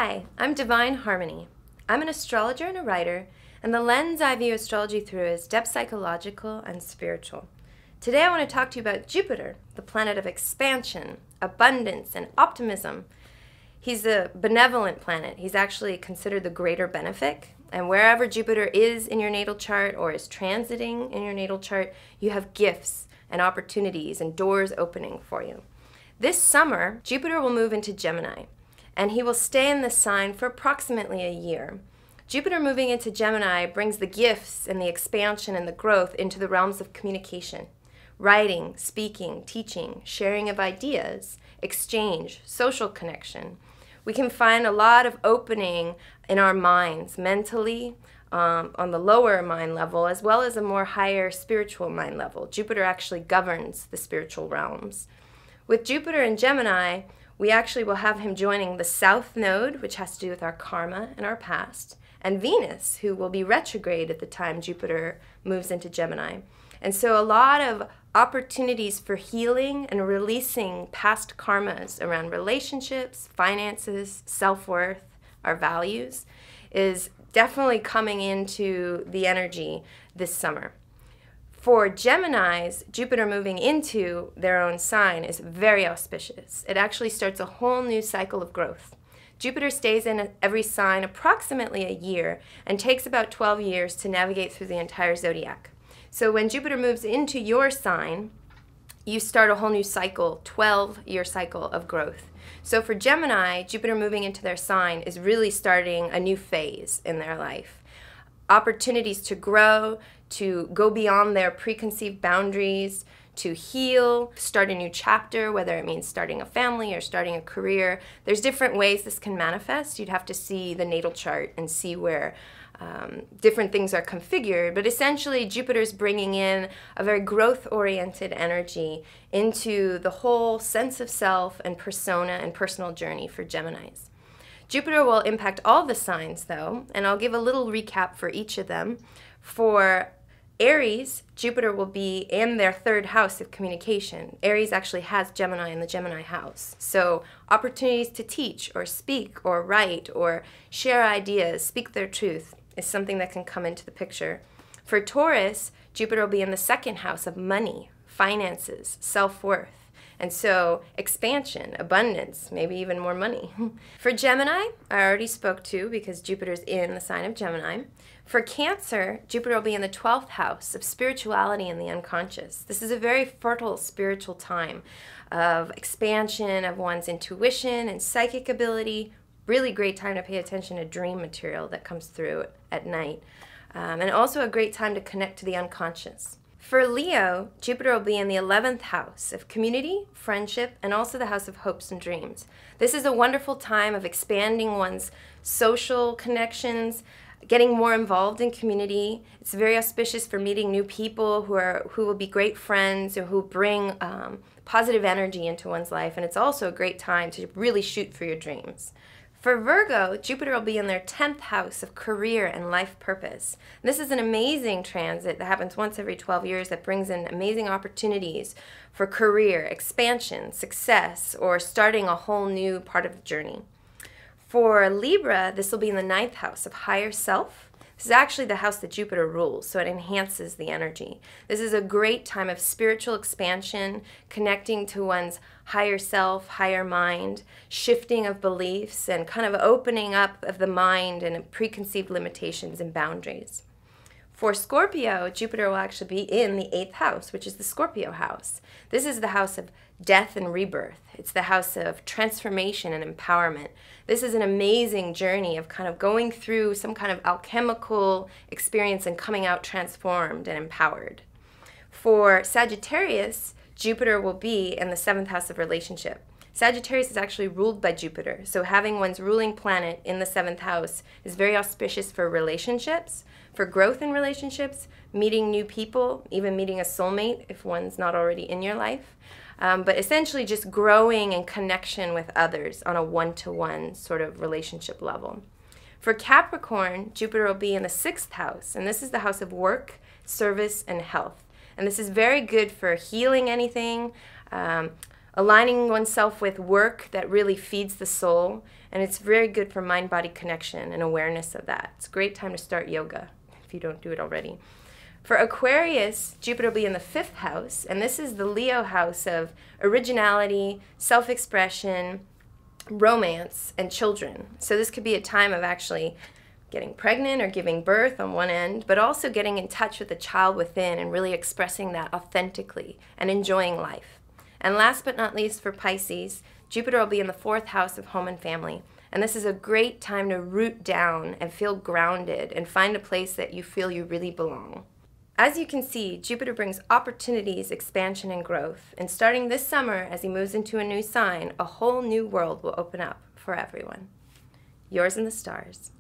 Hi, I'm Divine Harmony. I'm an astrologer and a writer, and the lens I view astrology through is depth psychological and spiritual. Today I want to talk to you about Jupiter, the planet of expansion, abundance, and optimism. He's a benevolent planet. He's actually considered the greater benefic, and wherever Jupiter is in your natal chart or is transiting in your natal chart, you have gifts and opportunities and doors opening for you. This summer, Jupiter will move into Gemini, and he will stay in this sign for approximately a year. Jupiter moving into Gemini brings the gifts and the expansion and the growth into the realms of communication. Writing, speaking, teaching, sharing of ideas, exchange, social connection. We can find a lot of opening in our minds, mentally, on the lower mind level, as well as a more higher spiritual mind level. Jupiter actually governs the spiritual realms. With Jupiter in Gemini, we actually will have him joining the South Node, which has to do with our karma and our past, and Venus, who will be retrograde at the time Jupiter moves into Gemini. And so a lot of opportunities for healing and releasing past karmas around relationships, finances, self-worth, our values, is definitely coming into the energy this summer. For Geminis, Jupiter moving into their own sign is very auspicious. It actually starts a whole new cycle of growth. Jupiter stays in every sign approximately a year and takes about 12 years to navigate through the entire zodiac. So when Jupiter moves into your sign, you start a whole new cycle, 12-year cycle of growth. So for Gemini, Jupiter moving into their sign is really starting a new phase in their life. Opportunities to grow, to go beyond their preconceived boundaries, to heal, start a new chapter, whether it means starting a family or starting a career. There's different ways this can manifest. You'd have to see the natal chart and see where different things are configured, but essentially Jupiter's bringing in a very growth-oriented energy into the whole sense of self and persona and personal journey for Geminis. Jupiter will impact all the signs though, and I'll give a little recap for each of them. For Aries, Jupiter will be in their third house of communication. Aries actually has Gemini in the Gemini house. So opportunities to teach or speak or write or share ideas, speak their truth, is something that can come into the picture. For Taurus, Jupiter will be in the second house of money, finances, self-worth. And so expansion, abundance, maybe even more money. For Gemini, I already spoke to because Jupiter's in the sign of Gemini. For Cancer, Jupiter will be in the 12th house of spirituality and the unconscious. This is a very fertile spiritual time of expansion of one's intuition and psychic ability. Really great time to pay attention to dream material that comes through at night. And also a great time to connect to the unconscious. For Leo, Jupiter will be in the 11th house of community, friendship, and also the house of hopes and dreams. This is a wonderful time of expanding one's social connections, getting more involved in community. It's very auspicious for meeting new people who will be great friends or who bring positive energy into one's life. And it's also a great time to really shoot for your dreams. For Virgo, Jupiter will be in their 10th house of career and life purpose. This is an amazing transit that happens once every 12 years that brings in amazing opportunities for career, expansion, success, or starting a whole new part of the journey. For Libra, this will be in the 9th house of higher self. This is actually the house that Jupiter rules, so it enhances the energy. This is a great time of spiritual expansion, connecting to one's higher self, higher mind, shifting of beliefs, and kind of opening up of the mind and preconceived limitations and boundaries. For Scorpio, Jupiter will actually be in the 8th house, which is the Scorpio house. This is the house of death and rebirth. It's the house of transformation and empowerment. This is an amazing journey of kind of going through some kind of alchemical experience and coming out transformed and empowered. For Sagittarius, Jupiter will be in the 7th house of relationship. Sagittarius is actually ruled by Jupiter, so having one's ruling planet in the 7th house is very auspicious for relationships, for growth in relationships, meeting new people, even meeting a soulmate if one's not already in your life. But essentially just growing in connection with others on a one-to-one sort of relationship level. For Capricorn, Jupiter will be in the 6th house, and this is the house of work, service, and health. And this is very good for healing anything, aligning oneself with work that really feeds the soul, and it's very good for mind-body connection and awareness of that. It's a great time to start yoga if you don't do it already. For Aquarius, Jupiter will be in the 5th house, and this is the Leo house of originality, self-expression, romance, and children. So this could be a time of actually getting pregnant or giving birth on one end, but also getting in touch with the child within and really expressing that authentically and enjoying life. And last but not least, for Pisces, Jupiter will be in the 4th house of home and family. And this is a great time to root down and feel grounded and find a place that you feel you really belong. As you can see, Jupiter brings opportunities, expansion, and growth. And starting this summer, as he moves into a new sign, a whole new world will open up for everyone. Yours in the stars.